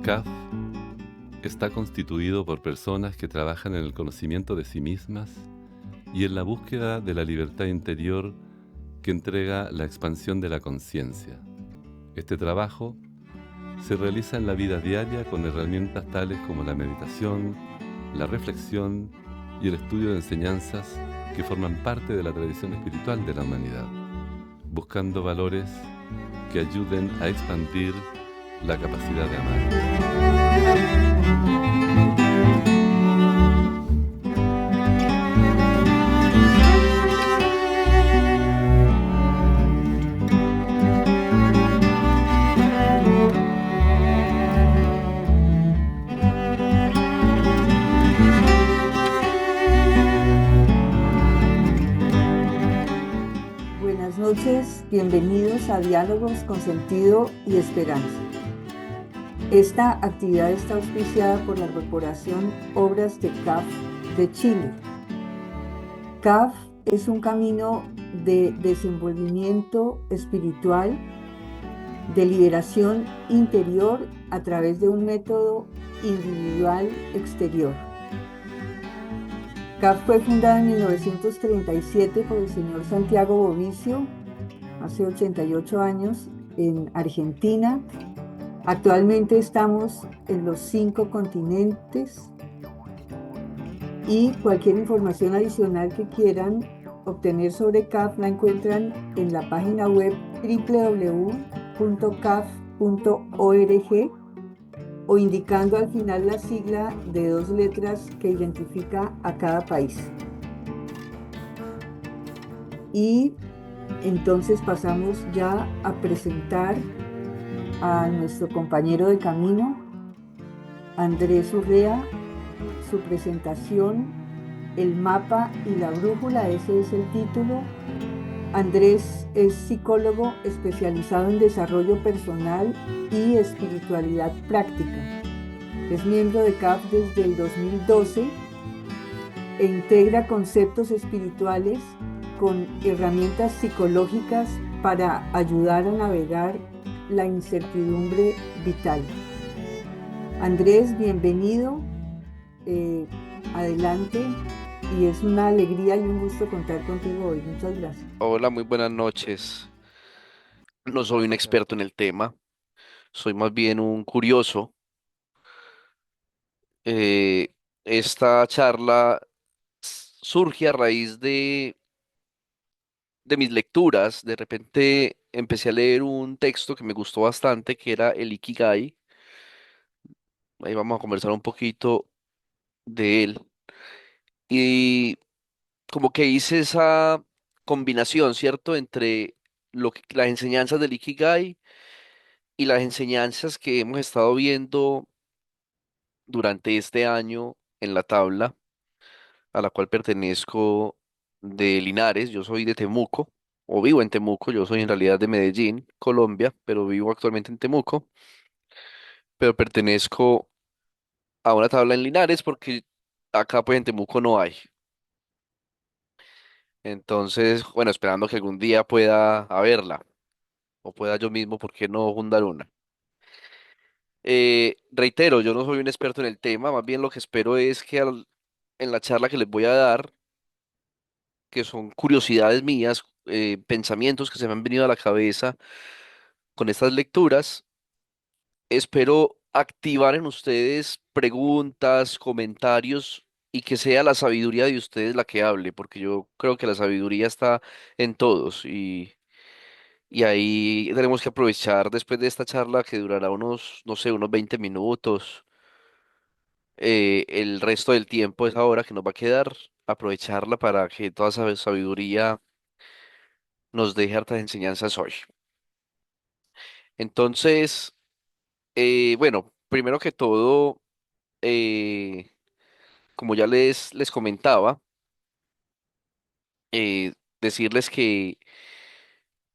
CAF está constituido por personas que trabajan en el conocimiento de sí mismas y en la búsqueda de la libertad interior que entrega la expansión de la conciencia. Este trabajo se realiza en la vida diaria con herramientas tales como la meditación, la reflexión y el estudio de enseñanzas que forman parte de la tradición espiritual de la humanidad, buscando valores que ayuden a expandir la capacidad de amar. Buenas noches, bienvenidos a Diálogos con Sentido y Esperanza. Esta actividad está auspiciada por la Corporación Obras de CAF de Chile. CAF es un camino de desenvolvimiento espiritual, de liberación interior a través de un método individual exterior. CAF fue fundada en 1937 por el señor Santiago Bovicio, hace 88 años, en Argentina. Actualmente estamos en los 5 continentes y cualquier información adicional que quieran obtener sobre CAF la encuentran en la página web www.caf.org o indicando al final la sigla de 2 letras que identifica a cada país. Y entonces pasamos ya a presentar a nuestro compañero de camino, Andrés Urrea, su presentación, el mapa y la brújula, ese es el título. Andrés es psicólogo especializado en desarrollo personal y espiritualidad práctica. Es miembro de CAF desde el 2012 e integra conceptos espirituales con herramientas psicológicas para ayudar a navegar la incertidumbre vital. Andrés, bienvenido. Adelante. Y es una alegría y un gusto contar contigo hoy. Muchas gracias. Hola, muy buenas noches. No soy un experto en el tema, soy más bien un curioso. Eh, Esta charla surge a raíz de mis lecturas. De repente empecé a leer un texto que me gustó bastante, que era el Ikigai. Ahí vamos a conversar un poquito de él. Y como que hice esa combinación, ¿cierto? Entre las enseñanzas del Ikigai y las enseñanzas que hemos estado viendo durante este año en la tabla a la cual pertenezco de Linares. Yo soy de Temuco, o vivo en Temuco. Yo soy en realidad de Medellín, Colombia, pero vivo actualmente en Temuco. Pero pertenezco a una tabla en Linares porque acá pues en Temuco no hay. Entonces, bueno, esperando que algún día pueda haberla, o pueda yo mismo, ¿por qué no fundar una? Reitero, yo no soy un experto en el tema, más bien lo que espero es que en la charla que les voy a dar, que son curiosidades mías, pensamientos que se me han venido a la cabeza con estas lecturas, espero activar en ustedes preguntas, comentarios y que sea la sabiduría de ustedes la que hable, porque yo creo que la sabiduría está en todos y ahí tenemos que aprovechar después de esta charla que durará unos, no sé, unos 20 minutos. El resto del tiempo, esa hora que nos va a quedar, aprovecharla para que toda esa sabiduría nos deje hartas enseñanzas hoy. Entonces, bueno, primero que todo, eh, como ya les comentaba, decirles que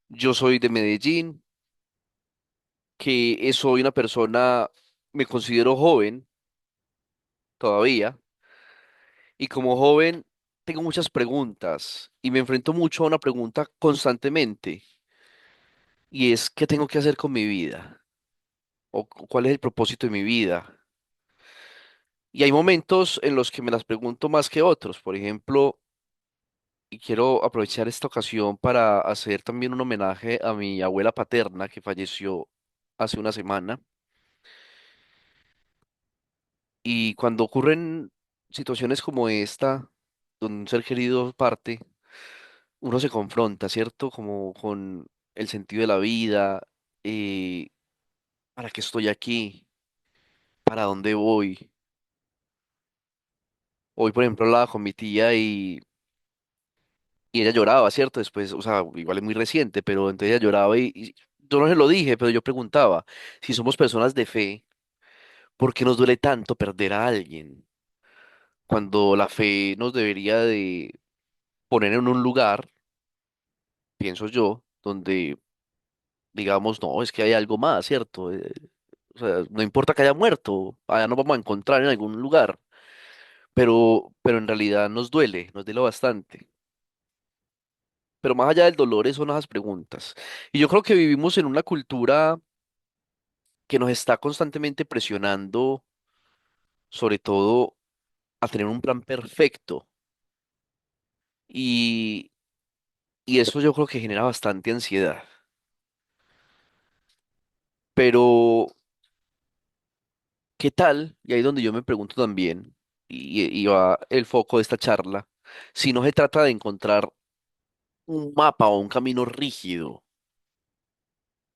yo soy de Medellín, que soy una persona, me considero joven todavía, y como joven tengo muchas preguntas y me enfrento mucho a una pregunta constantemente, y es, ¿qué tengo que hacer con mi vida? cuál es el propósito de mi vida. Y hay momentos en los que me las pregunto más que otros. Por ejemplo, y quiero aprovechar esta ocasión para hacer también un homenaje a mi abuela paterna que falleció hace una semana. Y cuando ocurren situaciones como esta, donde un ser querido parte, uno se confronta, ¿cierto? Como con el sentido de la vida, eh, ¿para qué estoy aquí? ¿Para dónde voy? Hoy, por ejemplo, hablaba con mi tía y ella lloraba, ¿cierto? Después, o sea, igual es muy reciente, pero entonces ella lloraba y yo no se lo dije, pero yo preguntaba, si somos personas de fe, ¿por qué nos duele tanto perder a alguien? Cuando la fe nos debería de poner en un lugar, pienso yo, donde digamos, no, es que hay algo más, ¿cierto? O sea, no importa que haya muerto, allá nos vamos a encontrar en algún lugar, pero en realidad nos duele bastante. Pero más allá del dolor son esas preguntas. Y yo creo que vivimos en una cultura que nos está constantemente presionando, sobre todo, a tener un plan perfecto. Y, y eso yo creo que genera bastante ansiedad. Pero, ¿qué tal? Y ahí es donde yo me pregunto también, y va el foco de esta charla, si no se trata de encontrar un mapa o un camino rígido,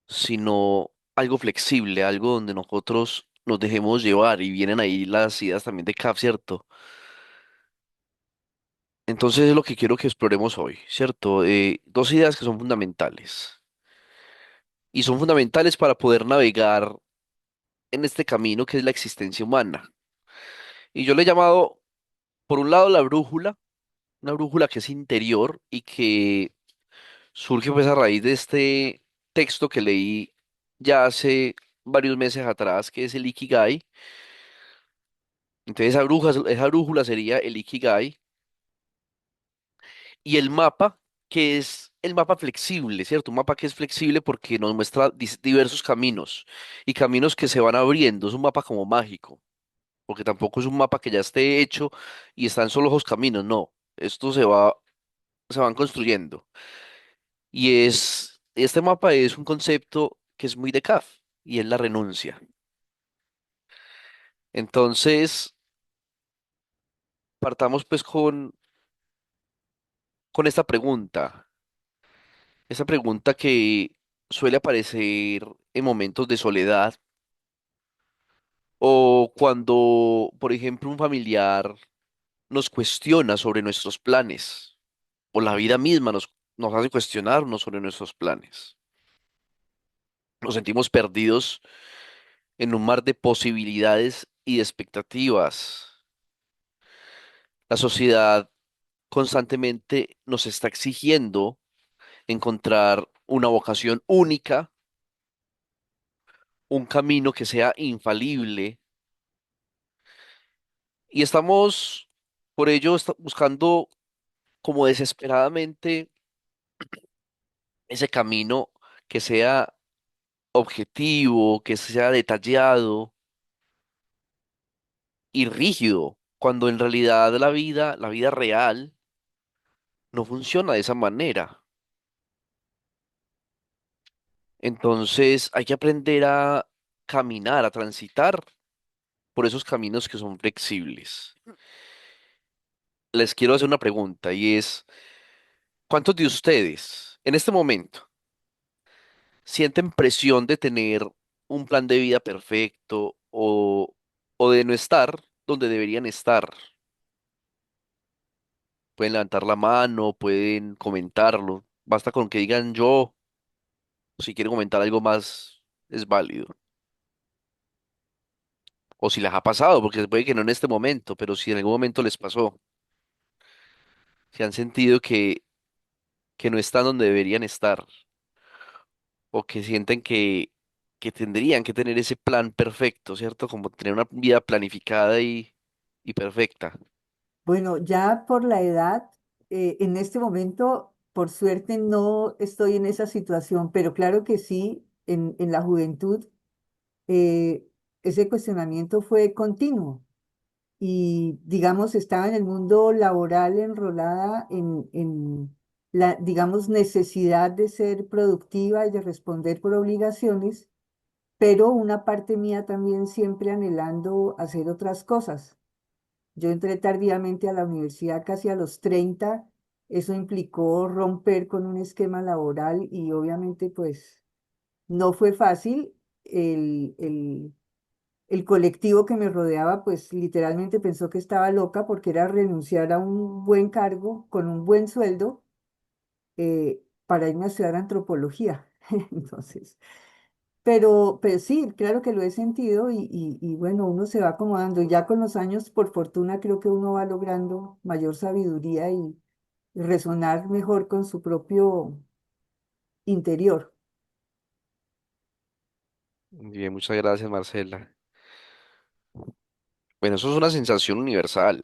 sino algo flexible, algo donde nosotros nos dejemos llevar, y vienen ahí las ideas también de CAP, ¿cierto? Entonces es lo que quiero que exploremos hoy, ¿cierto? Dos ideas que son fundamentales. Y son fundamentales para poder navegar en este camino que es la existencia humana. Y yo le he llamado, por un lado, la brújula, una brújula que es interior y que surge pues a raíz de este texto que leí ya hace varios meses atrás, que es el Ikigai. Entonces esa brújula sería el Ikigai y el mapa, que es el mapa flexible, ¿cierto? Un mapa que es flexible porque nos muestra diversos caminos y caminos que se van abriendo. Es un mapa como mágico, porque tampoco es un mapa que ya esté hecho y están solo los caminos, no. Esto se van construyendo. Este mapa es un concepto que es muy de CAF y es la renuncia. Entonces, partamos pues con esta pregunta que suele aparecer en momentos de soledad o cuando, por ejemplo, un familiar nos cuestiona sobre nuestros planes o la vida misma nos hace cuestionarnos sobre nuestros planes. Nos sentimos perdidos en un mar de posibilidades y de expectativas. La sociedad constantemente nos está exigiendo encontrar una vocación única, un camino que sea infalible, y estamos por ello buscando como desesperadamente ese camino que sea objetivo, que sea detallado y rígido, cuando en realidad la vida real, no funciona de esa manera. Entonces hay que aprender a caminar, a transitar por esos caminos que son flexibles. Les quiero hacer una pregunta y es, ¿cuántos de ustedes en este momento sienten presión de tener un plan de vida perfecto o de no estar donde deberían estar? Pueden levantar la mano, pueden comentarlo. Basta con que digan yo, o si quieren comentar algo más, es válido. O si les ha pasado, porque puede que no en este momento, pero si en algún momento les pasó, si han sentido que no están donde deberían estar, o que sienten que tendrían que tener ese plan perfecto, ¿cierto? Como tener una vida planificada y perfecta. Bueno, ya por la edad, en este momento, por suerte, no estoy en esa situación, pero claro que sí, en la juventud. eh, ese cuestionamiento fue continuo y, digamos, estaba en el mundo laboral enrolada en la, digamos, necesidad de ser productiva y de responder por obligaciones, pero una parte mía también siempre anhelando hacer otras cosas. Yo entré tardíamente a la universidad, casi a los 30. Eso implicó romper con un esquema laboral y obviamente pues no fue fácil. El colectivo que me rodeaba pues literalmente pensó que estaba loca porque era renunciar a un buen cargo con un buen sueldo para irme a estudiar antropología. Entonces, pero sí, claro que lo he sentido y bueno, uno se va acomodando. Ya con los años, por fortuna, creo que uno va logrando mayor sabiduría y resonar mejor con su propio interior. Bien, muchas gracias, Marcela. Bueno, eso es una sensación universal.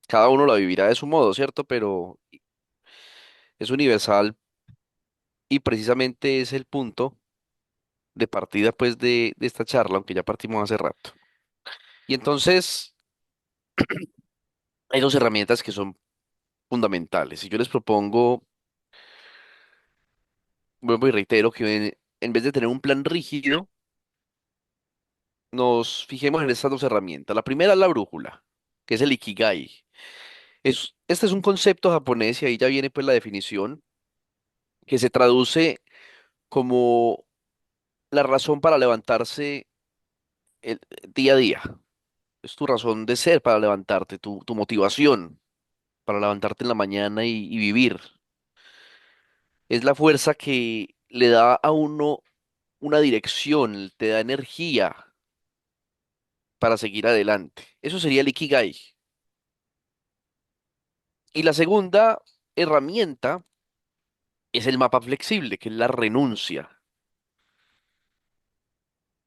Cada uno la vivirá de su modo, ¿cierto? Pero es universal y precisamente es el punto de partida, pues, de esta charla, aunque ya partimos hace rato. Y entonces, hay dos herramientas que son fundamentales. Y yo les propongo, vuelvo y reitero, que en vez de tener un plan rígido, nos fijemos en estas dos herramientas. La primera es la brújula, que es el Ikigai. Este es un concepto japonés y ahí ya viene pues la definición, que se traduce como la razón para levantarse el día a día. Es tu razón de ser para levantarte, tu motivación para levantarte en la mañana y vivir. Es la fuerza que le da a uno una dirección, te da energía para seguir adelante. Eso sería el Ikigai. Y la segunda herramienta es el mapa flexible, que es la renuncia.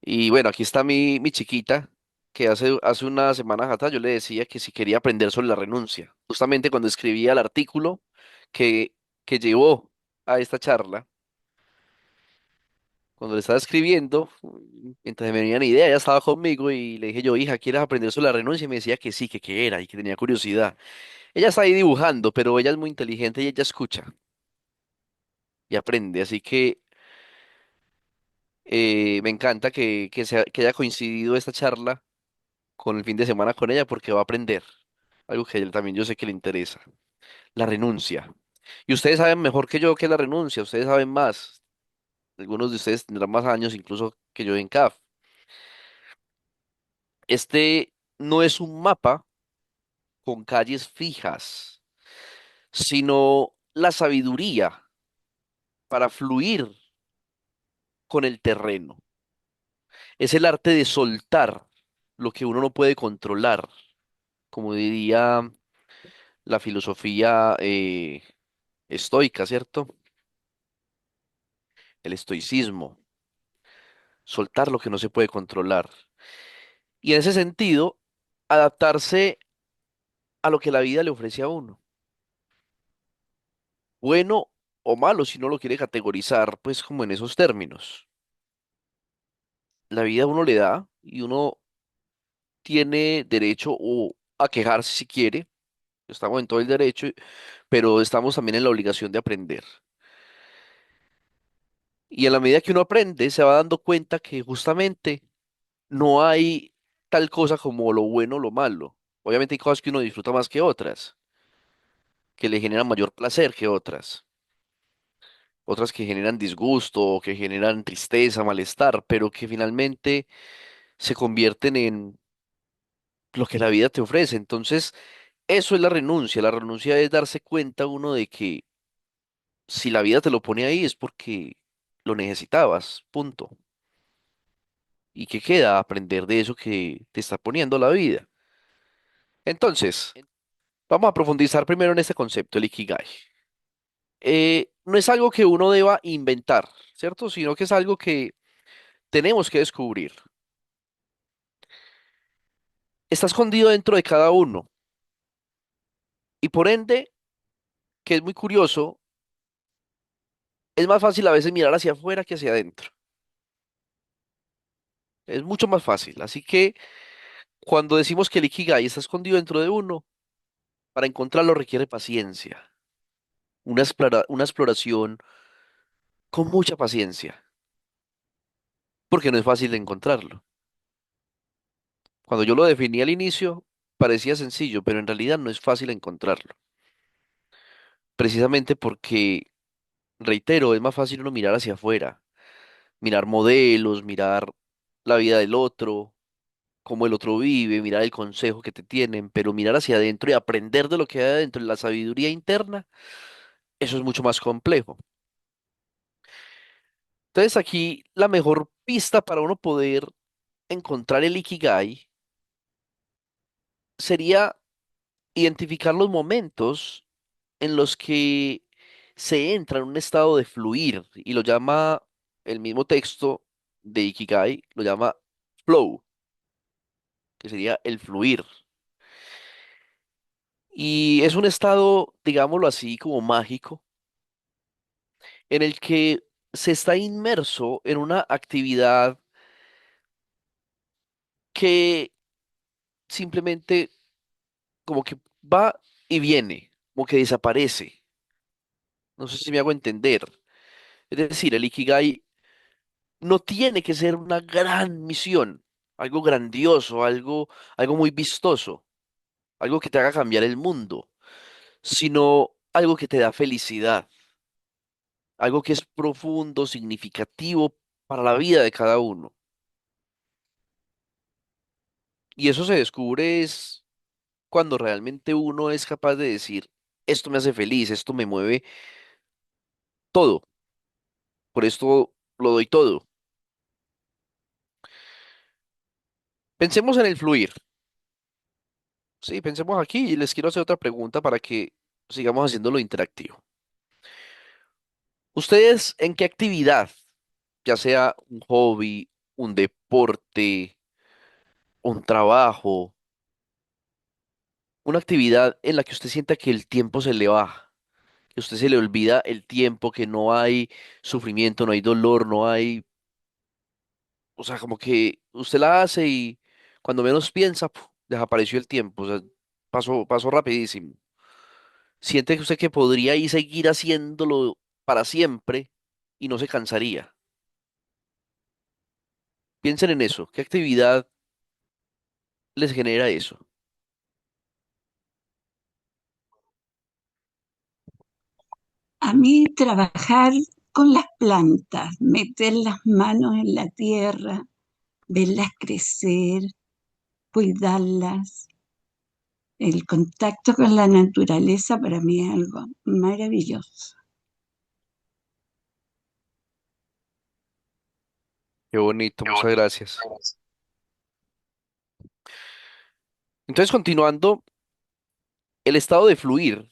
Y bueno, aquí está mi chiquita, que hace unas semanas atrás yo le decía que si quería aprender sobre la renuncia. Justamente cuando escribía el artículo que, que llevó a esta charla, cuando le estaba escribiendo, mientras me venían ideas, ella estaba conmigo y le dije yo, hija, ¿quieres aprender sobre la renuncia? Y me decía que sí, que qué era y que tenía curiosidad. Ella está ahí dibujando, pero ella es muy inteligente y ella escucha y aprende. Así que me encanta que haya coincidido esta charla con el fin de semana con ella porque va a aprender. Algo que a ella también yo sé que le interesa. La renuncia. Y ustedes saben mejor que yo qué es la renuncia. Ustedes saben más. Algunos de ustedes tendrán más años incluso que yo en CAF. Este no es un mapa con calles fijas, sino la sabiduría para fluir con el terreno. Es el arte de soltar lo que uno no puede controlar, como diría la filosofía estoica, ¿cierto? El estoicismo, soltar lo que no se puede controlar. Y en ese sentido, adaptarse a lo que la vida le ofrece a uno, bueno o malo, si no lo quiere categorizar, pues como en esos términos. La vida a uno le da y uno tiene derecho o a quejarse si quiere, estamos en todo el derecho, pero estamos también en la obligación de aprender. Y en la medida que uno aprende, se va dando cuenta que justamente no hay tal cosa como lo bueno o lo malo. Obviamente hay cosas que uno disfruta más que otras, que le generan mayor placer que otras. Otras que generan disgusto, que generan tristeza, malestar, pero que finalmente se convierten en lo que la vida te ofrece. Entonces, eso es la renuncia. La renuncia es darse cuenta uno de que si la vida te lo pone ahí es porque lo necesitabas, punto. ¿Y qué queda? Aprender de eso que te está poniendo la vida. Entonces, vamos a profundizar primero en este concepto, el Ikigai. No es algo que uno deba inventar, ¿cierto? Sino que es algo que tenemos que descubrir. Está escondido dentro de cada uno. Y por ende, que es muy curioso, es más fácil a veces mirar hacia afuera que hacia adentro. Es mucho más fácil. Así que cuando decimos que el Ikigai está escondido dentro de uno, para encontrarlo requiere paciencia, una exploración con mucha paciencia, porque no es fácil de encontrarlo. Cuando yo lo definí al inicio, parecía sencillo, pero en realidad no es fácil encontrarlo. Precisamente porque, reitero, es más fácil uno mirar hacia afuera, mirar modelos, mirar la vida del otro, cómo el otro vive, mirar el consejo que te tienen, pero mirar hacia adentro y aprender de lo que hay adentro, la sabiduría interna, eso es mucho más complejo. Entonces aquí la mejor pista para uno poder encontrar el Ikigai sería identificar los momentos en los que se entra en un estado de fluir y lo llama el mismo texto de Ikigai, lo llama flow, que sería el fluir. Y es un estado, digámoslo así, como mágico, en el que se está inmerso en una actividad que simplemente como que va y viene, como que desaparece. No sé si me hago entender. Es decir, el Ikigai no tiene que ser una gran misión, algo grandioso, algo muy vistoso, algo que te haga cambiar el mundo, sino algo que te da felicidad, algo que es profundo, significativo para la vida de cada uno. Y eso se descubre es cuando realmente uno es capaz de decir, esto me hace feliz, esto me mueve todo, por esto lo doy todo. Pensemos en el fluir. Sí, pensemos aquí y les quiero hacer otra pregunta para que sigamos haciéndolo interactivo. ¿Ustedes en qué actividad, ya sea un hobby, un deporte, un trabajo, una actividad en la que usted sienta que el tiempo se le va, que a usted se le olvida el tiempo, que no hay sufrimiento, no hay dolor, no hay, o sea, como que usted la hace y cuando menos piensa, ¡puf! Desapareció el tiempo, o sea, pasó rapidísimo. Siente que usted que podría y seguir haciéndolo para siempre y no se cansaría. Piensen en eso. ¿Qué actividad les genera eso? A mí trabajar con las plantas, meter las manos en la tierra, verlas crecer, cuidarlas, el contacto con la naturaleza para mí es algo maravilloso. Qué bonito, muchas gracias. Entonces, continuando, el estado de fluir,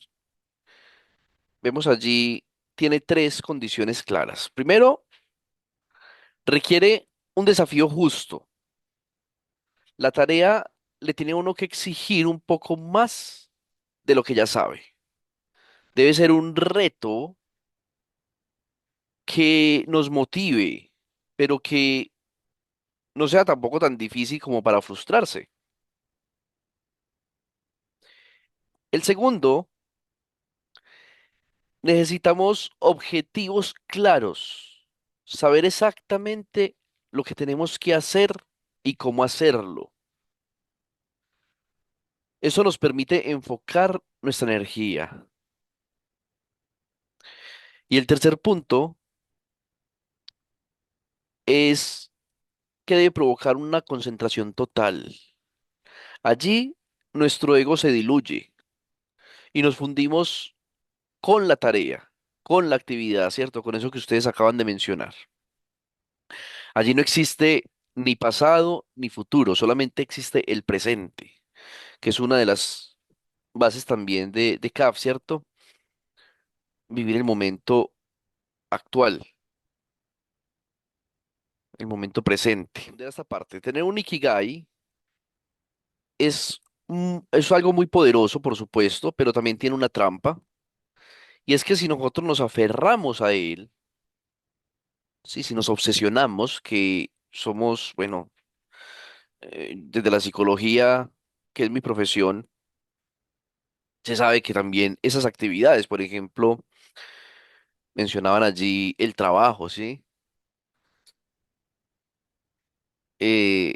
vemos allí, tiene tres condiciones claras. Primero, requiere un desafío justo. La tarea le tiene a uno que exigir un poco más de lo que ya sabe. Debe ser un reto que nos motive, pero que no sea tampoco tan difícil como para frustrarse. El segundo, necesitamos objetivos claros, saber exactamente lo que tenemos que hacer y cómo hacerlo. Eso nos permite enfocar nuestra energía. Y el tercer punto es que debe provocar una concentración total. Allí nuestro ego se diluye y nos fundimos con la tarea, con la actividad, ¿cierto? Con eso que ustedes acaban de mencionar. Allí no existe ni pasado ni futuro, solamente existe el presente, que es una de las bases también de CAF, ¿cierto? Vivir el momento actual, el momento presente. De esta parte, tener un Ikigai es, es algo muy poderoso, por supuesto, pero también tiene una trampa, y es que si nosotros nos aferramos a él, sí, si nos obsesionamos, que somos, bueno, desde la psicología, que es mi profesión, se sabe que también esas actividades, por ejemplo, mencionaban allí el trabajo, ¿sí? Eh,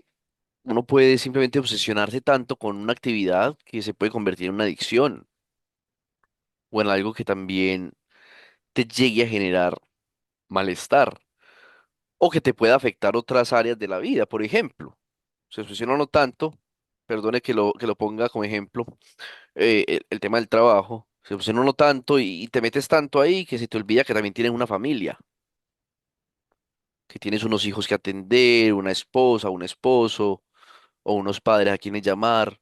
Uno puede simplemente obsesionarse tanto con una actividad que se puede convertir en una adicción o en algo que también te llegue a generar malestar o que te pueda afectar otras áreas de la vida. Por ejemplo, se obsesiona uno tanto, perdone que lo ponga como ejemplo, el tema del trabajo, se obsesiona uno tanto y te metes tanto ahí que se te olvida que también tienes una familia, que tienes unos hijos que atender, una esposa, un esposo o unos padres a quienes llamar.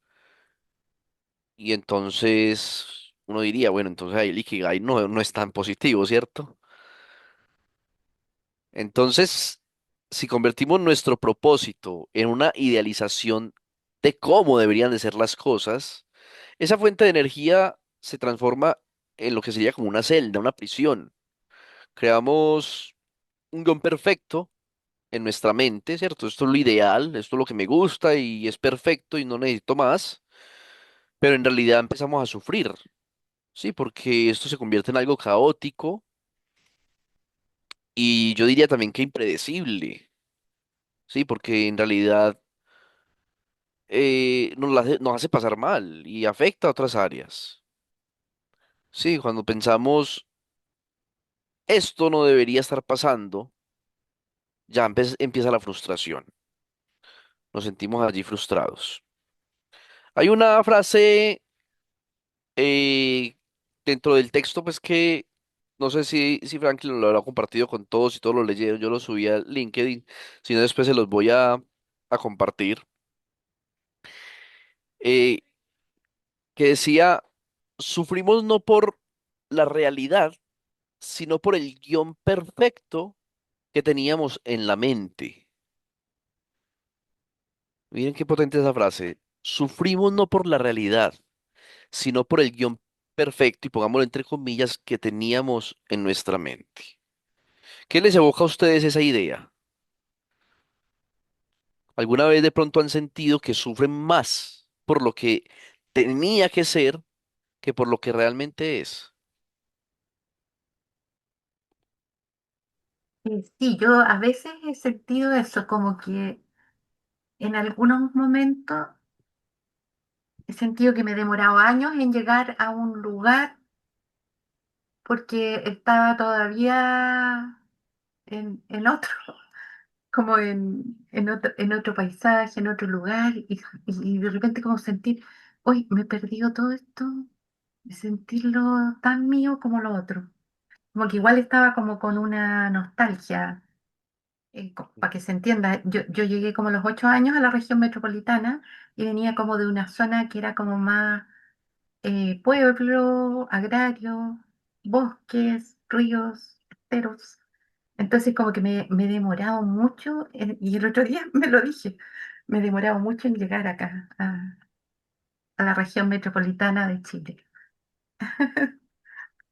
Y entonces uno diría, bueno, entonces ahí el Ikigai no es tan positivo, ¿cierto? Entonces, si convertimos nuestro propósito en una idealización de cómo deberían de ser las cosas, esa fuente de energía se transforma en lo que sería como una celda, una prisión. Creamos un guión perfecto en nuestra mente, ¿cierto? Esto es lo ideal, esto es lo que me gusta y es perfecto y no necesito más, pero en realidad empezamos a sufrir, ¿sí? Porque esto se convierte en algo caótico y yo diría también que impredecible, ¿sí? Porque en realidad nos hace pasar mal y afecta a otras áreas. Sí, cuando pensamos esto no debería estar pasando, ya empieza la frustración. Nos sentimos allí frustrados. Hay una frase eh, dentro del texto, pues que no sé si Franklin lo habrá compartido con todos y todos lo leyeron. Yo lo subí a LinkedIn, si no después se los voy a compartir. eh, que decía, sufrimos no por la realidad, sino por el guión perfecto que teníamos en la mente. Miren qué potente esa frase. Sufrimos no por la realidad, sino por el guión perfecto, y pongámoslo entre comillas, que teníamos en nuestra mente. ¿Qué les evoca a ustedes esa idea? ¿Alguna vez de pronto han sentido que sufren más por lo que tenía que ser que por lo que realmente es? Sí, yo a veces he sentido eso, como que en algunos momentos he sentido que me he demorado años en llegar a un lugar porque estaba todavía en otro, como en otro paisaje, en otro lugar, y de repente como sentir, hoy me he perdido todo esto, y sentirlo tan mío como lo otro. Como que igual estaba como con una nostalgia, para que se entienda, yo llegué como a los 8 años a la región metropolitana y venía como de una zona que era como más pueblo, agrario, bosques, ríos, esteros. Entonces como que me he demorado mucho, y el otro día me lo dije, me he demorado mucho en llegar acá, a la región metropolitana de Chile.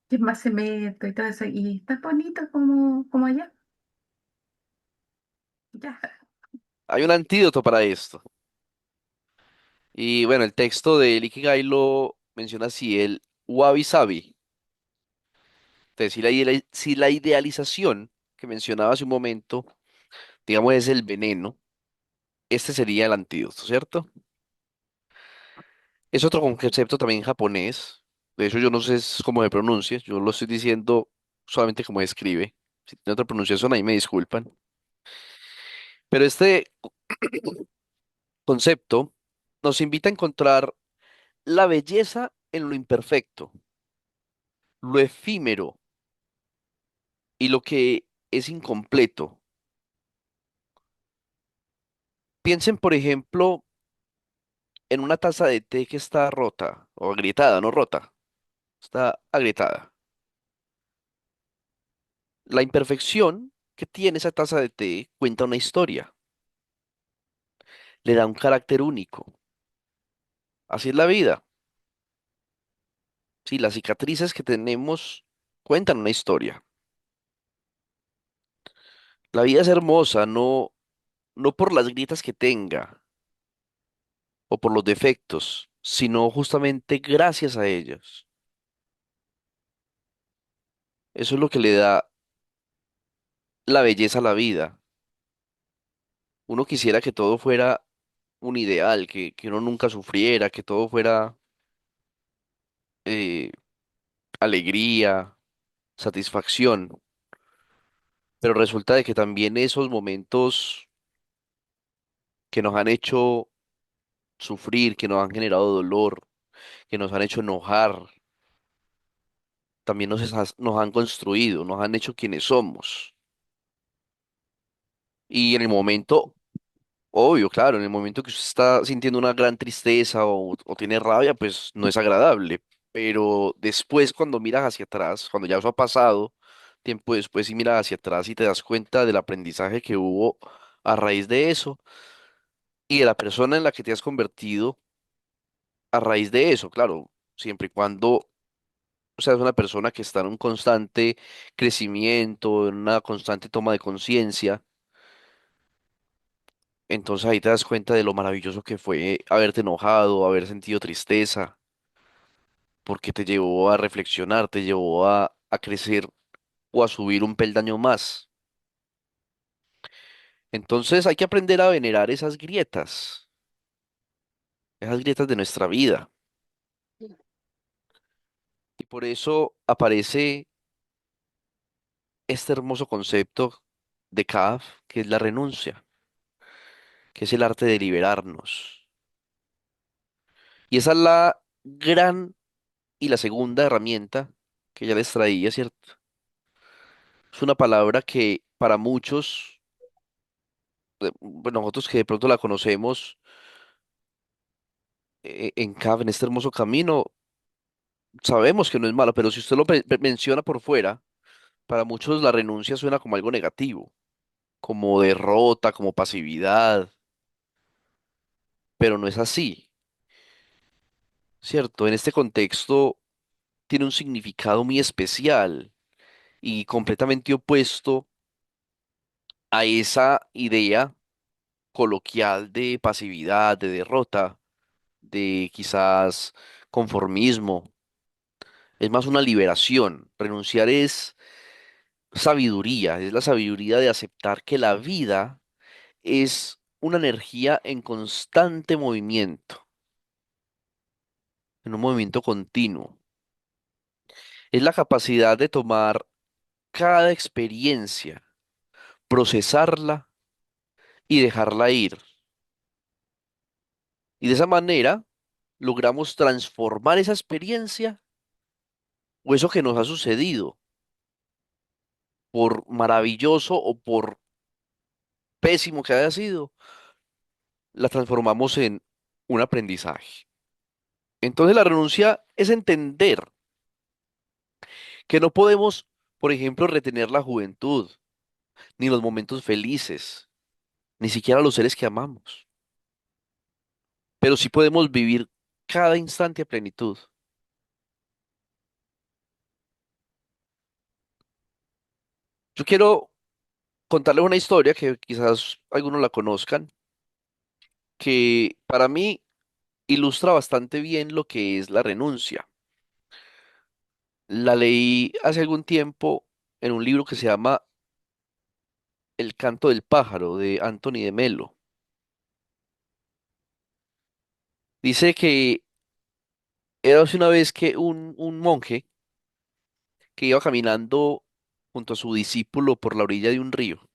Que es más cemento y todo eso, y está bonito como allá. Ya. Hay un antídoto para esto. Y bueno, el texto de Ikigai lo menciona así, el wabi sabi. Entonces, si la idealización que mencionaba hace un momento, digamos, es el veneno, este sería el antídoto, ¿cierto? Es otro concepto también japonés. De hecho, yo no sé cómo se pronuncia, yo lo estoy diciendo solamente como se escribe. Si tiene otra pronunciación, ahí me disculpan. Pero este concepto nos invita a encontrar la belleza en lo imperfecto, lo efímero y lo que es incompleto. Piensen, por ejemplo, en una taza de té que está rota o agrietada, no rota, está agrietada. La imperfección que tiene esa taza de té cuenta una historia, le da un carácter único. Así es la vida. Sí, las cicatrices que tenemos cuentan una historia. La vida es hermosa, no por las grietas que tenga, o por los defectos, sino justamente gracias a ellos. Eso es lo que le da la belleza a la vida. Uno quisiera que todo fuera un ideal, que uno nunca sufriera, que todo fuera eh, alegría, satisfacción, pero resulta de que también esos momentos que nos han hecho sufrir, que nos han generado dolor, que nos han hecho enojar, también nos han construido, nos han hecho quienes somos. Y en el momento, obvio, claro, en el momento que usted está sintiendo una gran tristeza o tiene rabia, pues no es agradable. Pero después, cuando miras hacia atrás, cuando ya eso ha pasado, tiempo después y miras hacia atrás y te das cuenta del aprendizaje que hubo a raíz de eso y de la persona en la que te has convertido a raíz de eso, claro, siempre y cuando seas una persona que está en un constante crecimiento, en una constante toma de conciencia, entonces ahí te das cuenta de lo maravilloso que fue haberte enojado, haber sentido tristeza, porque te llevó a reflexionar, te llevó a crecer o a subir un peldaño más. Entonces hay que aprender a venerar esas grietas de nuestra vida. Y por eso aparece este hermoso concepto de Kaf, que es la renuncia, que es el arte de liberarnos. Y esa es la gran y la segunda herramienta que ya les traía, ¿cierto? Es una palabra que para muchos, bueno, nosotros que de pronto la conocemos en CAF, en este hermoso camino, sabemos que no es mala, pero si usted lo menciona por fuera, para muchos la renuncia suena como algo negativo, como derrota, como pasividad, pero no es así, ¿cierto? En este contexto tiene un significado muy especial y completamente opuesto a esa idea coloquial de pasividad, de derrota, de quizás conformismo. Es más una liberación. Renunciar es sabiduría, es la sabiduría de aceptar que la vida es una energía en constante movimiento, en un movimiento continuo. Es la capacidad de tomar cada experiencia, procesarla y dejarla ir. Y de esa manera logramos transformar esa experiencia o eso que nos ha sucedido, por maravilloso o por pésimo que haya sido, la transformamos en un aprendizaje. Entonces la renuncia es entender que no podemos, por ejemplo, retener la juventud, ni los momentos felices, ni siquiera los seres que amamos, pero sí podemos vivir cada instante a plenitud. Yo quiero contarles una historia que quizás algunos la conozcan, que para mí ilustra bastante bien lo que es la renuncia. La leí hace algún tiempo en un libro que se llama El canto del pájaro de Anthony de Melo. Dice que era hace una vez que un monje que iba caminando junto a su discípulo por la orilla de un río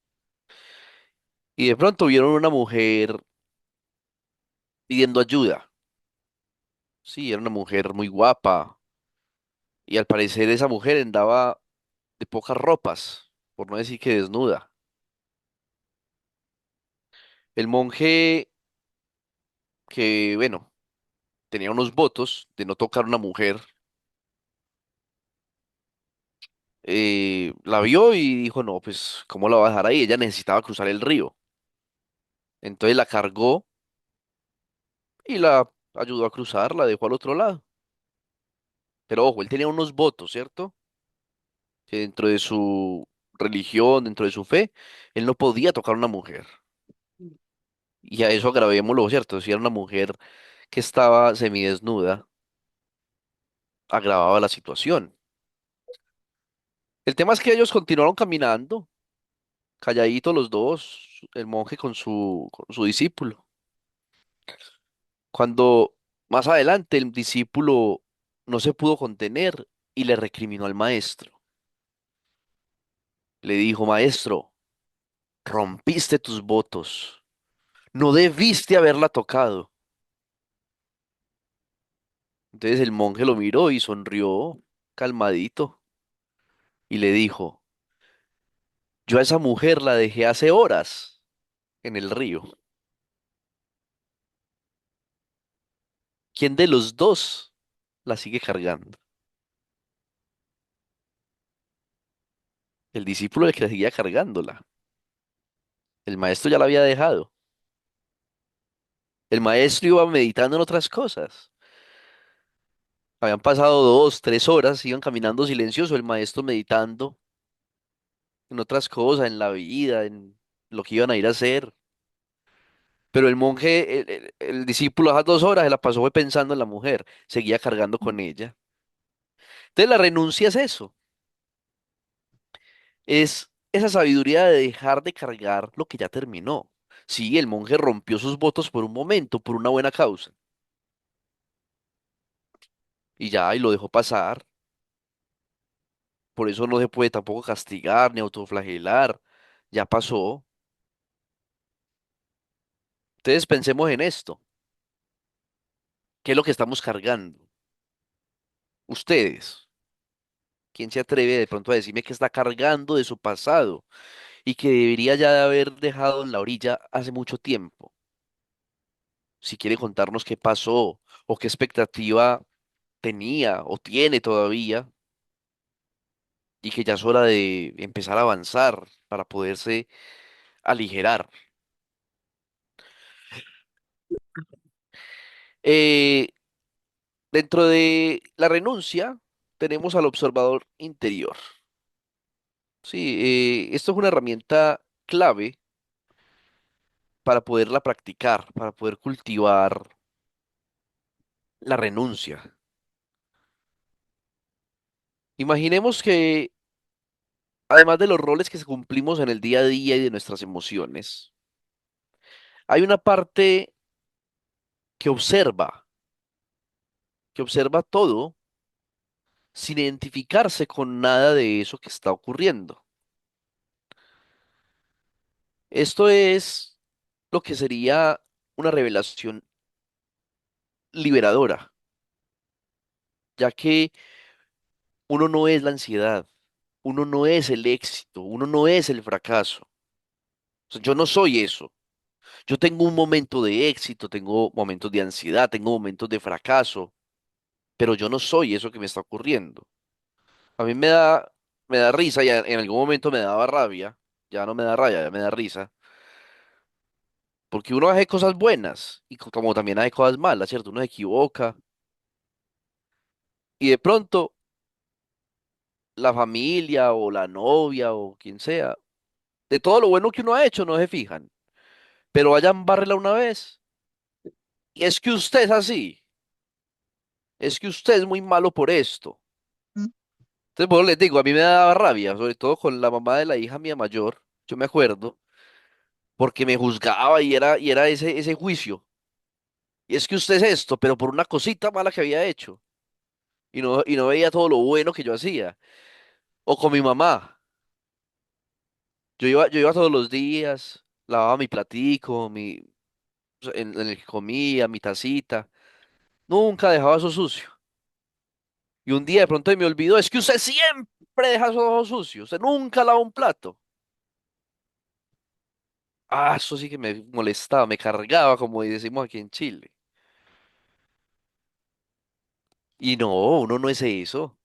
y de pronto vieron una mujer pidiendo ayuda. Sí, era una mujer muy guapa y al parecer esa mujer andaba de pocas ropas, por no decir que desnuda. El monje que, bueno, tenía unos votos de no tocar a una mujer, la vio y dijo, no, pues, ¿cómo la va a dejar ahí? Ella necesitaba cruzar el río. Entonces la cargó y la ayudó a cruzar, la dejó al otro lado. Pero ojo, él tenía unos votos, ¿cierto? Que dentro de su religión, dentro de su fe, él no podía tocar a una mujer. Y a eso agravémoslo, ¿cierto? Si era una mujer que estaba semidesnuda, agravaba la situación. El tema es que ellos continuaron caminando, calladitos los dos, el monje con su discípulo. Cuando más adelante el discípulo no se pudo contener y le recriminó al maestro. Le dijo, maestro, rompiste tus votos, no debiste haberla tocado. Entonces el monje lo miró y sonrió calmadito y le dijo, yo a esa mujer la dejé hace horas en el río. ¿Quién de los dos la sigue cargando? El discípulo el que seguía cargándola. El maestro ya la había dejado. El maestro iba meditando en otras cosas. Habían pasado 2, 3 horas, iban caminando silencioso, el maestro meditando en otras cosas, en la vida, en lo que iban a ir a hacer. Pero el monje, el discípulo, a esas 2 horas se la pasó fue pensando en la mujer, seguía cargando con ella. Entonces la renuncia es eso, es esa sabiduría de dejar de cargar lo que ya terminó. Sí, el monje rompió sus votos por un momento, por una buena causa, y ya, y lo dejó pasar. Por eso no se puede tampoco castigar ni autoflagelar. Ya pasó. Entonces pensemos en esto. ¿Qué es lo que estamos cargando? Ustedes. ¿Quién se atreve de pronto a decirme que está cargando de su pasado y que debería ya de haber dejado en la orilla hace mucho tiempo? Si quiere contarnos qué pasó o qué expectativa tenía o tiene todavía y que ya es hora de empezar a avanzar para poderse aligerar. Eh, Dentro de la renuncia tenemos al observador interior. Sí, esto es una herramienta clave para poderla practicar, para poder cultivar la renuncia. Imaginemos que, además de los roles que cumplimos en el día a día y de nuestras emociones, hay una parte que observa todo sin identificarse con nada de eso que está ocurriendo. Esto es lo que sería una revelación liberadora, ya que uno no es la ansiedad, uno no es el éxito, uno no es el fracaso. O sea, yo no soy eso. Yo tengo un momento de éxito, tengo momentos de ansiedad, tengo momentos de fracaso, pero yo no soy eso que me está ocurriendo. A mí me da risa y en algún momento me daba rabia, ya no me da rabia, ya me da risa, porque uno hace cosas buenas y como también hace cosas malas, ¿cierto? Uno se equivoca y de pronto la familia o la novia o quien sea, de todo lo bueno que uno ha hecho no se fijan, pero vayan, bárrela una vez. Y es que usted es así, es que usted es muy malo por esto. Entonces, bueno, les digo, a mí me daba rabia, sobre todo con la mamá de la hija mía mayor, yo me acuerdo, porque me juzgaba y era ese juicio. Y es que usted es esto, pero por una cosita mala que había hecho. Y no veía todo lo bueno que yo hacía. O con mi mamá. Yo iba todos los días, lavaba mi platico, en el que comía, mi tacita. Nunca dejaba eso sucio. Y un día de pronto me olvidó, es que usted siempre deja eso sucio, usted nunca lava un plato. Ah, eso sí que me molestaba, me cargaba, como decimos aquí en Chile. Y no, uno no es eso.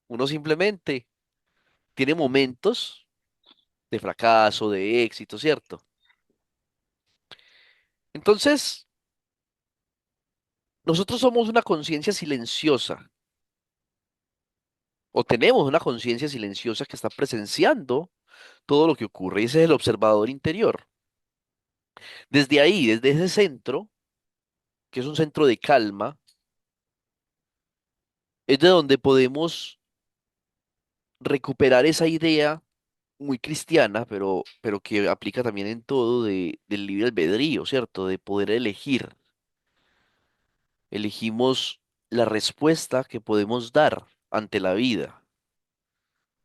Uno simplemente tiene momentos de fracaso, de éxito, ¿cierto? Entonces, nosotros somos una conciencia silenciosa, o tenemos una conciencia silenciosa que está presenciando todo lo que ocurre, y ese es el observador interior. Desde ahí, desde ese centro, que es un centro de calma, es de donde podemos recuperar esa idea muy cristiana, pero que aplica también en todo del libre albedrío, ¿cierto? De poder elegir. Elegimos la respuesta que podemos dar ante la vida,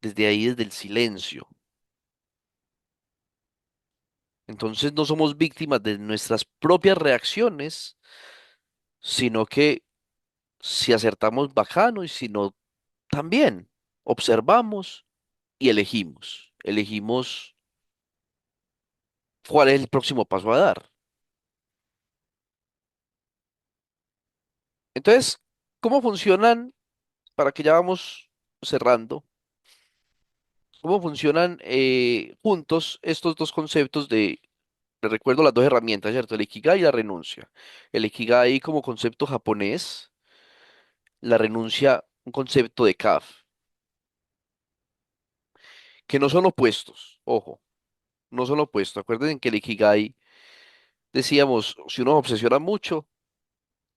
desde ahí, desde el silencio. Entonces no somos víctimas de nuestras propias reacciones, sino que si acertamos bacano y si no, también observamos y elegimos. Elegimos cuál es el próximo paso a dar. Entonces, ¿cómo funcionan, para que ya vamos cerrando, cómo funcionan juntos estos dos conceptos de, les recuerdo las dos herramientas, ¿cierto? El Ikigai y la renuncia. El Ikigai como concepto japonés, la renuncia un concepto de Kaf, que no son opuestos, ojo, no son opuestos. Acuérdense que el Ikigai, decíamos, si uno se obsesiona mucho,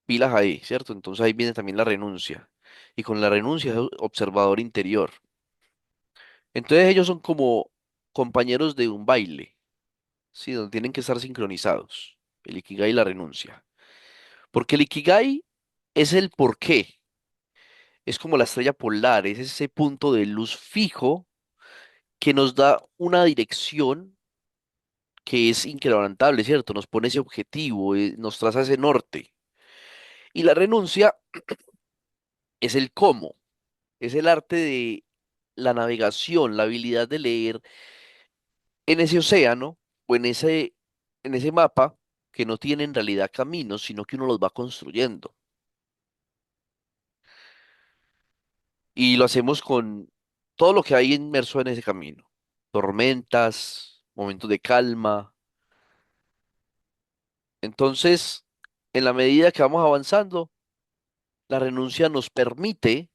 pilas ahí, ¿cierto? Entonces ahí viene también la renuncia. Y con la renuncia es observador interior. Entonces ellos son como compañeros de un baile, ¿sí? Donde tienen que estar sincronizados, el Ikigai y la renuncia. Porque el Ikigai es el porqué, es como la estrella polar, es ese punto de luz fijo que nos da una dirección que es inquebrantable, ¿cierto? Nos pone ese objetivo, nos traza ese norte. Y la renuncia es el cómo, es el arte de la navegación, la habilidad de leer en ese océano o en ese mapa que no tiene en realidad caminos, sino que uno los va construyendo. Y lo hacemos con todo lo que hay inmerso en ese camino. Tormentas, momentos de calma. Entonces, en la medida que vamos avanzando, la renuncia nos permite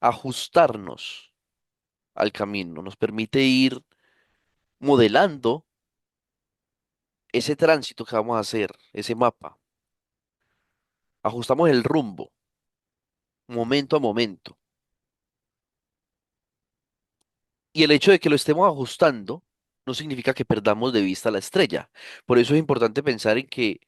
ajustarnos al camino, nos permite ir modelando ese tránsito que vamos a hacer, ese mapa. Ajustamos el rumbo, momento a momento. Y el hecho de que lo estemos ajustando no significa que perdamos de vista la estrella. Por eso es importante pensar en que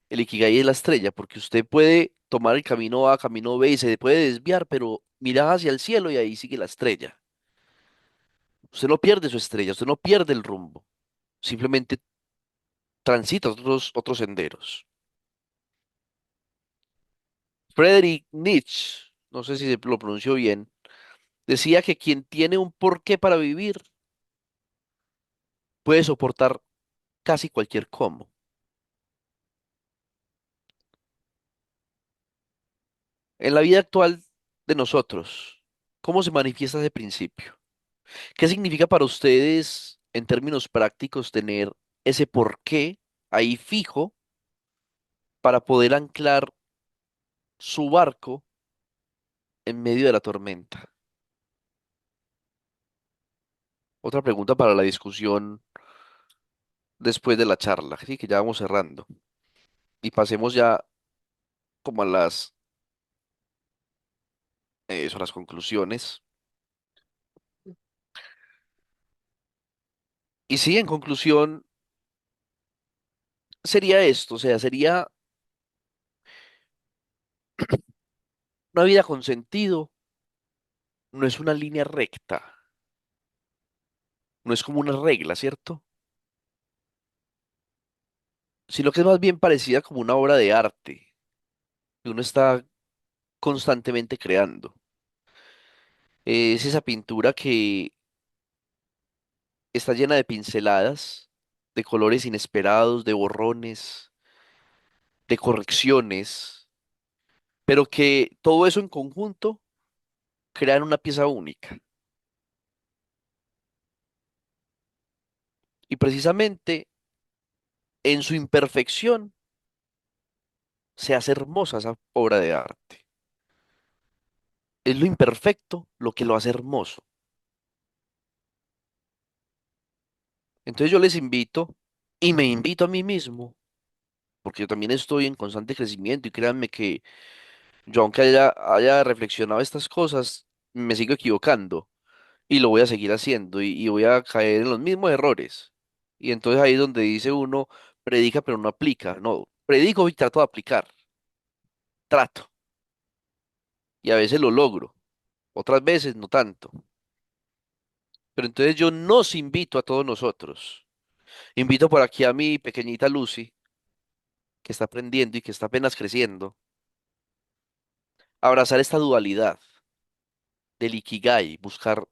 el Ikigai es la estrella, porque usted puede tomar el camino A, camino B y se puede desviar, pero mira hacia el cielo y ahí sigue la estrella. Usted no pierde su estrella, usted no pierde el rumbo, simplemente transita otros senderos. Friedrich Nietzsche, no sé si lo pronunció bien, decía que quien tiene un porqué para vivir puede soportar casi cualquier cómo. En la vida actual de nosotros, ¿cómo se manifiesta ese principio? ¿Qué significa para ustedes, en términos prácticos, tener ese porqué ahí fijo para poder anclar su barco en medio de la tormenta? Otra pregunta para la discusión después de la charla, sí, que ya vamos cerrando. Y pasemos ya como a a las conclusiones. Y sí, en conclusión, sería esto, o sea, sería una vida con sentido, no es una línea recta, no es como una regla, ¿cierto? Sino que es más bien parecida como una obra de arte, que uno está constantemente creando. Es esa pintura que está llena de pinceladas, de colores inesperados, de borrones, de correcciones, pero que todo eso en conjunto crean una pieza única. Y precisamente en su imperfección se hace hermosa esa obra de arte. Es lo imperfecto lo que lo hace hermoso. Entonces yo les invito y me invito a mí mismo, porque yo también estoy en constante crecimiento y créanme que yo aunque haya reflexionado estas cosas, me sigo equivocando y lo voy a seguir haciendo y voy a caer en los mismos errores. Y entonces ahí es donde dice uno, predica pero no aplica. No, predico y trato de aplicar, trato. Y a veces lo logro, otras veces no tanto. Pero entonces yo nos invito a todos nosotros. Invito por aquí a mi pequeñita Lucy, que está aprendiendo y que está apenas creciendo, a abrazar esta dualidad del Ikigai, buscar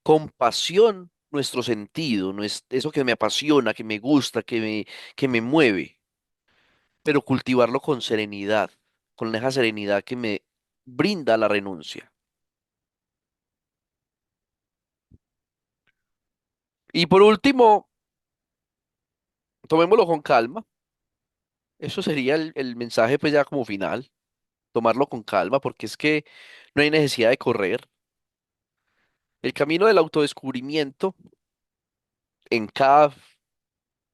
con pasión nuestro sentido, eso que me apasiona, que me gusta, que me mueve, pero cultivarlo con serenidad, con esa serenidad que me brinda la renuncia. Y por último, tomémoslo con calma. Eso sería el mensaje pues ya como final, tomarlo con calma, porque es que no hay necesidad de correr. El camino del autodescubrimiento en CAF,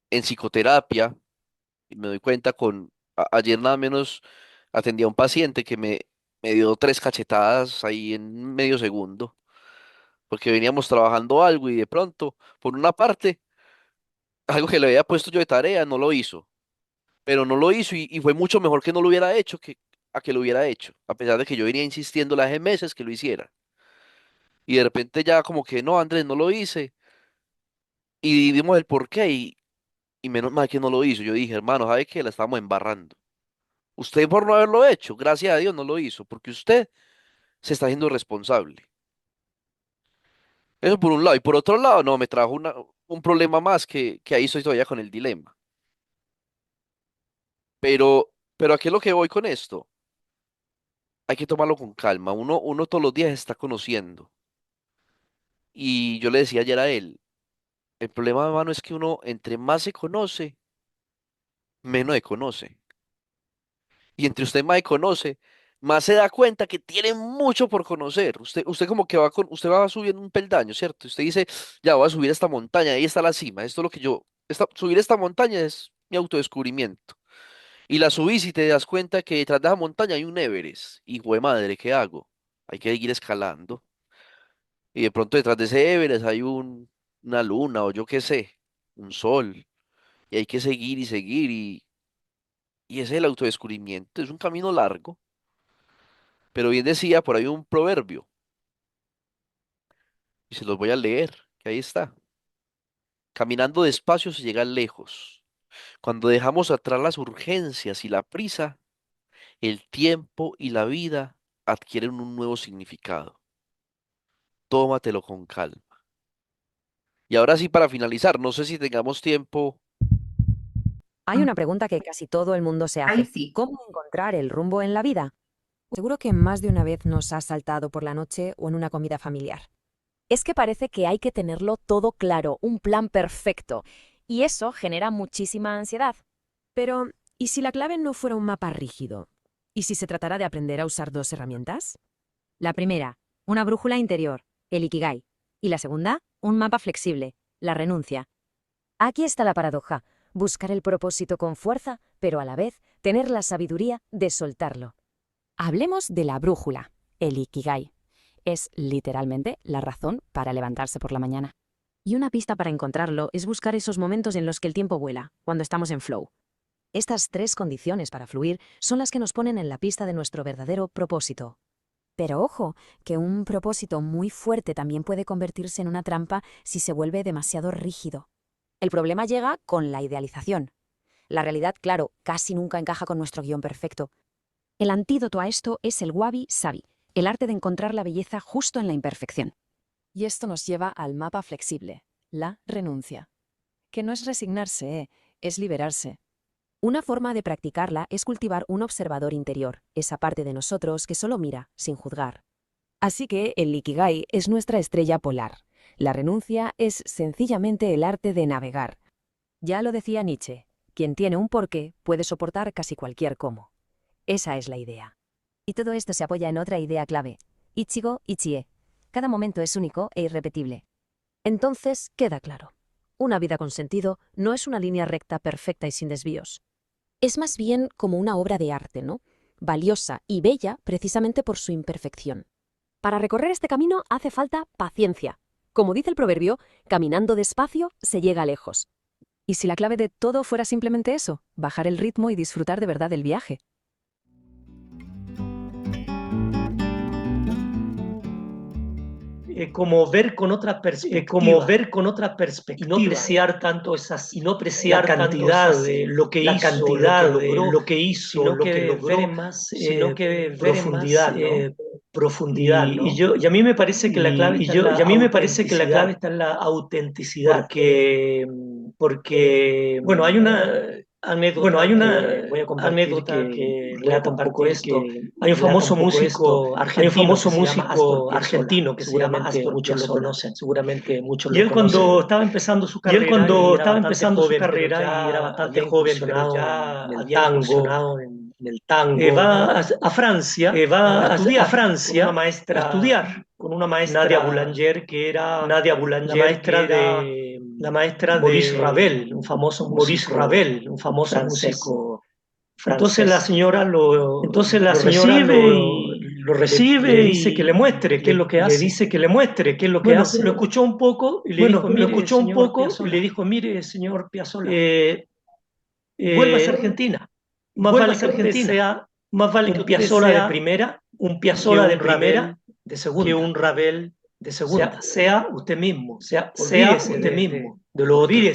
en psicoterapia, y me doy cuenta ayer nada menos atendí a un paciente que me dio tres cachetadas ahí en medio segundo, porque veníamos trabajando algo y de pronto, por una parte, algo que le había puesto yo de tarea, no lo hizo, pero no lo hizo y fue mucho mejor que no lo hubiera hecho que a que lo hubiera hecho, a pesar de que yo venía insistiendo hace meses que lo hiciera. Y de repente ya como que no, Andrés, no lo hice. Y vimos el porqué y menos mal que no lo hizo. Yo dije, hermano, ¿sabe qué? La estamos embarrando. Usted por no haberlo hecho, gracias a Dios no lo hizo, porque usted se está haciendo responsable. Eso por un lado. Y por otro lado, no, me trajo un problema más que ahí estoy todavía con el dilema. Pero ¿a qué es lo que voy con esto? Hay que tomarlo con calma. Uno todos los días se está conociendo. Y yo le decía ayer a él, el problema, hermano, es que uno entre más se conoce, menos se conoce. Y entre usted más se conoce, más se da cuenta que tiene mucho por conocer. Usted como que usted va subiendo un peldaño, ¿cierto? Usted dice, ya voy a subir esta montaña, ahí está la cima. Esto es lo que subir esta montaña es mi autodescubrimiento. Y la subís y te das cuenta que detrás de esa montaña hay un Everest. Hijo de madre, ¿qué hago? Hay que seguir escalando. Y de pronto detrás de ese Everest hay una luna o yo qué sé, un sol. Y hay que seguir y seguir y ese es el autodescubrimiento. Es un camino largo. Pero bien decía por ahí un proverbio, y se los voy a leer, que ahí está. Caminando despacio se llega lejos. Cuando dejamos atrás las urgencias y la prisa, el tiempo y la vida adquieren un nuevo significado. Tómatelo con calma. Y ahora sí, para finalizar, no sé si tengamos tiempo. Hay una pregunta que casi todo el mundo se Ahí hace. sí. ¿Cómo encontrar el rumbo en la vida? Seguro que más de una vez nos ha saltado por la noche o en una comida familiar. Es que parece que hay que tenerlo todo claro, un plan perfecto, y eso genera muchísima ansiedad. Pero, ¿y si la clave no fuera un mapa rígido? ¿Y si se tratara de aprender a usar dos herramientas? La primera, una brújula interior, el Ikigai, y la segunda, un mapa flexible, la renuncia. Aquí está la paradoja, buscar el propósito con fuerza, pero a la vez tener la sabiduría de soltarlo. Hablemos de la brújula, el Ikigai. Es literalmente la razón para levantarse por la mañana. Y una pista para encontrarlo es buscar esos momentos en los que el tiempo vuela, cuando estamos en flow. Estas tres condiciones para fluir son las que nos ponen en la pista de nuestro verdadero propósito. Pero ojo, que un propósito muy fuerte también puede convertirse en una trampa si se vuelve demasiado rígido. El problema llega con la idealización. La realidad, claro, casi nunca encaja con nuestro guión perfecto. El antídoto a esto es el Wabi Sabi, el arte de encontrar la belleza justo en la imperfección. Y esto nos lleva al mapa flexible, la renuncia. Que no es resignarse, es liberarse. Una forma de practicarla es cultivar un observador interior, esa parte de nosotros que solo mira, sin juzgar. Así que el Ikigai es nuestra estrella polar. La renuncia es sencillamente el arte de navegar. Ya lo decía Nietzsche, quien tiene un porqué puede soportar casi cualquier cómo. Esa es la idea. Y todo esto se apoya en otra idea clave, Ichigo Ichie. Cada momento es único e irrepetible. Entonces, queda claro. Una vida con sentido no es una línea recta perfecta y sin desvíos. Es más bien como una obra de arte, ¿no? Valiosa y bella precisamente por su imperfección. Para recorrer este camino hace falta paciencia. Como dice el proverbio, caminando despacio se llega lejos. ¿Y si la clave de todo fuera simplemente eso, bajar el ritmo y disfrutar de verdad del viaje? Como ver con otra perspectiva, y no apreciar tanto la cantidad de lo que hizo, lo que logró, sino que ver en más profundidad, ¿no? Y a mí me parece que la clave está en la autenticidad, porque bueno, hay una anécdota, voy a compartir que relata un poco esto. Hay un famoso músico argentino que seguramente muchos lo conocen. Y él cuando estaba empezando su carrera, y era bastante joven, pero ya había incursionado en el tango, va a Francia a estudiar con una maestra, Nadia Boulanger, que era la maestra de Maurice Ravel, un famoso músico francés. Entonces la señora lo recibe y le dice que le muestre qué es lo que hace. Bueno, lo escuchó un poco y le dijo, mire, señor Piazzolla, vuelva a Argentina. Más vale que usted sea un Piazzolla de primera, de segunda, que un Ravel de segunda. Sea usted mismo, de lo otro. Y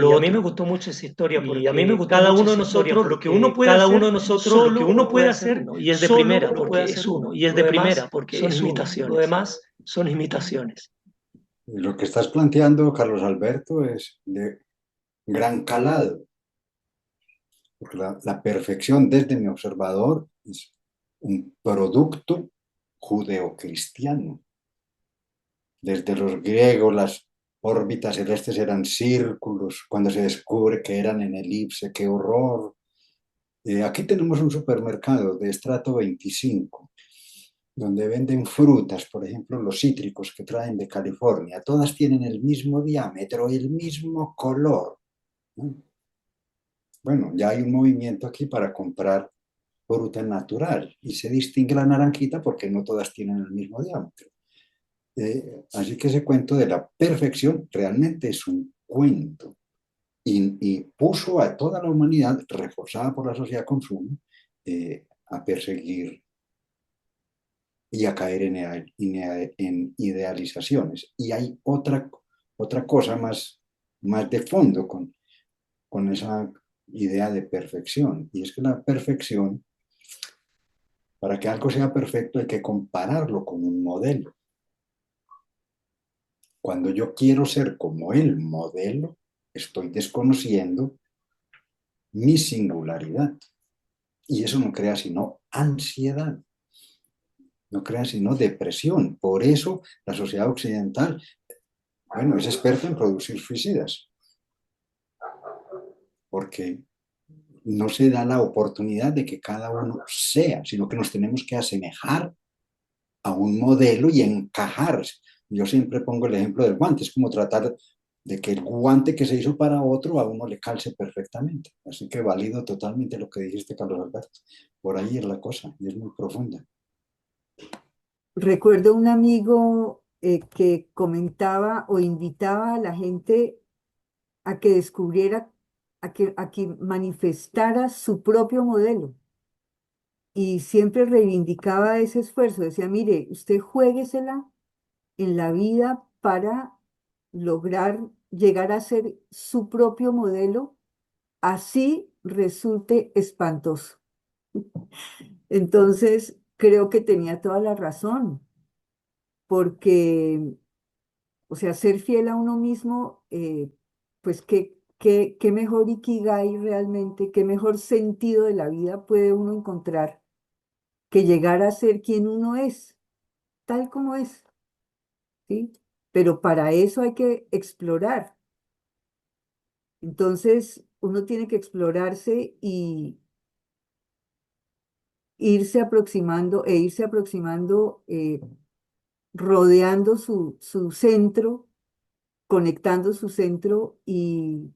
a mí me gustó mucho esa historia, porque cada uno de nosotros lo que uno puede hacer, ¿no? Y es de primera, porque es uno, y es de primera, porque son imitaciones. Lo demás son imitaciones. Lo que estás planteando, Carlos Alberto, es de gran calado, porque la perfección desde mi observador es un producto judeocristiano. Desde los griegos las órbitas celestes eran círculos, cuando se descubre que eran en elipse, qué horror. Aquí tenemos un supermercado de estrato 25, donde venden frutas, por ejemplo, los cítricos que traen de California. Todas tienen el mismo diámetro y el mismo color, ¿no? Bueno, ya hay un movimiento aquí para comprar fruta natural y se distingue la naranjita porque no todas tienen el mismo diámetro. Así que ese cuento de la perfección realmente es un cuento y puso a toda la humanidad, reforzada por la sociedad de consumo, a perseguir y a caer en idealizaciones. Y hay otra cosa más de fondo con esa idea de perfección, y es que la perfección, para que algo sea perfecto hay que compararlo con un modelo. Cuando yo quiero ser como el modelo, estoy desconociendo mi singularidad. Y eso no crea sino ansiedad, no crea sino depresión. Por eso la sociedad occidental, bueno, es experta en producir suicidas, porque no se da la oportunidad de que cada uno sea, sino que nos tenemos que asemejar a un modelo y encajar. Yo siempre pongo el ejemplo del guante, es como tratar de que el guante que se hizo para otro a uno le calce perfectamente. Así que valido totalmente lo que dijiste, Carlos Alberto. Por ahí es la cosa y es muy profunda. Recuerdo un amigo que comentaba o invitaba a la gente a que descubriera, a que manifestara su propio modelo. Y siempre reivindicaba ese esfuerzo. Decía, mire, usted juéguesela en la vida para lograr llegar a ser su propio modelo, así resulte espantoso. Entonces, creo que tenía toda la razón, porque, o sea, ser fiel a uno mismo, pues qué mejor ikigai realmente, qué mejor sentido de la vida puede uno encontrar que llegar a ser quien uno es, tal como es, ¿sí? Pero para eso hay que explorar. Entonces, uno tiene que explorarse y irse aproximando, rodeando su centro conectando su centro y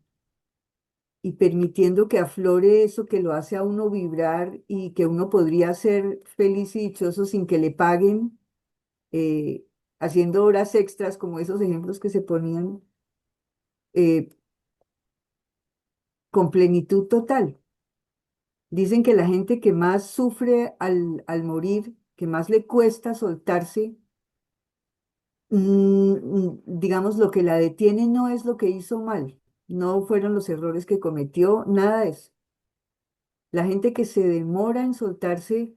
permitiendo que aflore eso que lo hace a uno vibrar y que uno podría ser feliz y dichoso sin que le paguen, eh, haciendo horas extras como esos ejemplos que se ponían, eh, con plenitud total. Dicen que la gente que más sufre al morir, que más le cuesta soltarse, digamos, lo que la detiene no es lo que hizo mal, no fueron los errores que cometió, nada de eso. La gente que se demora en soltarse,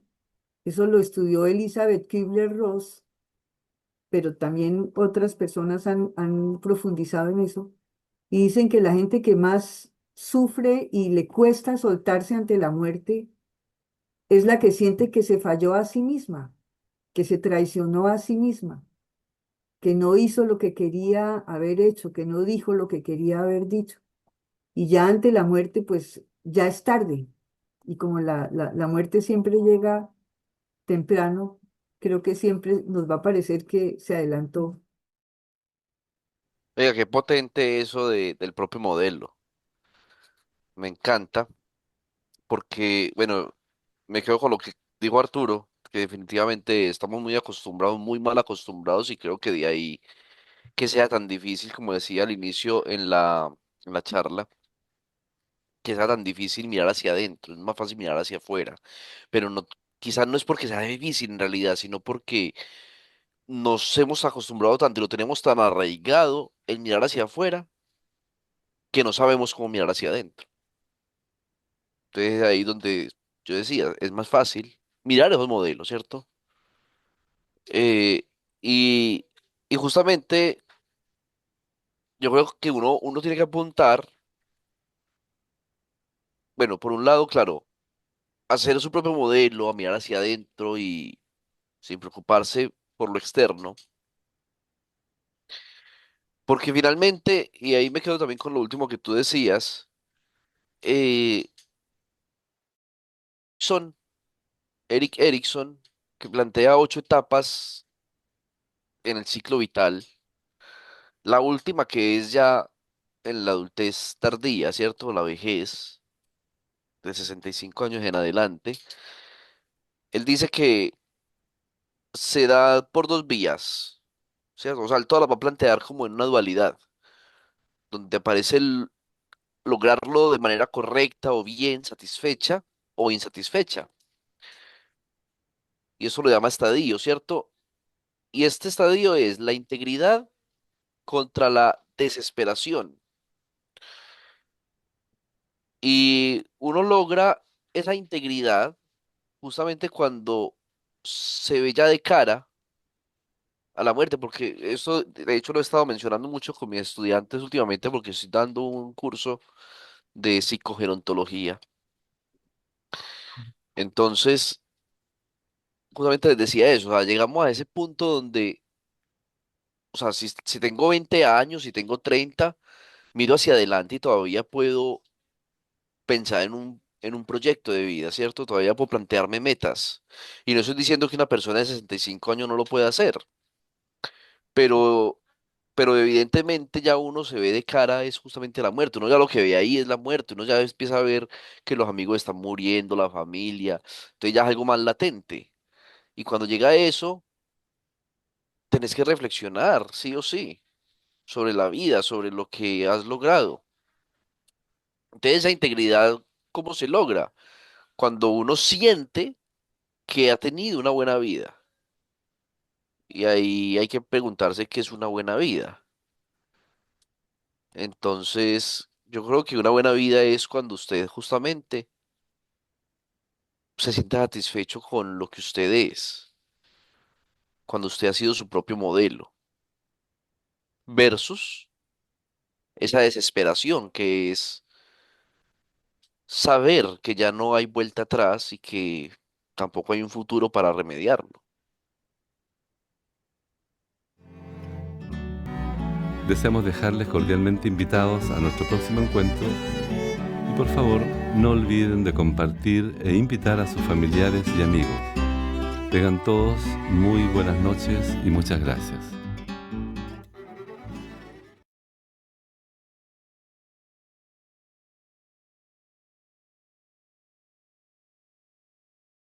eso lo estudió Elizabeth Kubler-Ross, pero también otras personas han profundizado en eso, y dicen que la gente que más sufre y le cuesta soltarse ante la muerte es la que siente que se falló a sí misma, que se traicionó a sí misma, que no hizo lo que quería haber hecho, que no dijo lo que quería haber dicho. Y ya ante la muerte, pues ya es tarde. Y como la muerte siempre llega temprano, creo que siempre nos va a parecer que se adelantó. Oiga, qué potente eso del propio modelo. Me encanta porque, bueno, me quedo con lo que dijo Arturo, que definitivamente estamos muy acostumbrados, muy mal acostumbrados y creo que de ahí que sea tan difícil, como decía al inicio en la charla, que sea tan difícil mirar hacia adentro, es más fácil mirar hacia afuera, pero no, quizás no es porque sea difícil en realidad, sino porque nos hemos acostumbrado tanto y lo tenemos tan arraigado el mirar hacia afuera que no sabemos cómo mirar hacia adentro. Entonces ahí donde yo decía, es más fácil mirar esos modelos, ¿cierto? Eh, y, y justamente yo creo que uno tiene que apuntar, bueno, por un lado, claro, hacer su propio modelo, a mirar hacia adentro y sin preocuparse por lo externo, porque finalmente, y ahí me quedo también con lo último que tú decías, eh, son Eric Erickson, que plantea 8 etapas en el ciclo vital. La última que es ya en la adultez tardía, ¿cierto? La vejez, de 65 años en adelante. Él dice que se da por 2 vías, ¿cierto? O sea, él toda la va a plantear como en una dualidad, donde aparece el lograrlo de manera correcta o bien, satisfecha o insatisfecha. Y eso lo llama estadio, ¿cierto? Y este estadio es la integridad contra la desesperación. Y uno logra esa integridad justamente cuando se ve ya de cara a la muerte, porque eso de hecho lo he estado mencionando mucho con mis estudiantes últimamente porque estoy dando un curso de psicogerontología. Entonces, justamente les decía eso, o sea, llegamos a ese punto donde, o sea, si tengo 20 años, si tengo 30 miro hacia adelante y todavía puedo pensar en un proyecto de vida, ¿cierto? Todavía puedo plantearme metas. Y no estoy diciendo que una persona de 65 años no lo pueda hacer, pero, pero evidentemente ya uno se ve de cara es justamente la muerte. Uno ya lo que ve ahí es la muerte. Uno ya empieza a ver que los amigos están muriendo, la familia. Entonces ya es algo más latente. Y cuando llega eso, tenés que reflexionar, sí o sí, sobre la vida, sobre lo que has logrado. Entonces esa integridad, ¿cómo se logra? Cuando uno siente que ha tenido una buena vida. Y ahí hay que preguntarse qué es una buena vida. Entonces, yo creo que una buena vida es cuando usted justamente se siente satisfecho con lo que usted es, cuando usted ha sido su propio modelo, versus esa desesperación que es saber que ya no hay vuelta atrás y que tampoco hay un futuro para remediarlo. Deseamos dejarles cordialmente invitados a nuestro próximo encuentro y por favor no olviden de compartir e invitar a sus familiares y amigos. Tengan todos muy buenas noches y muchas gracias.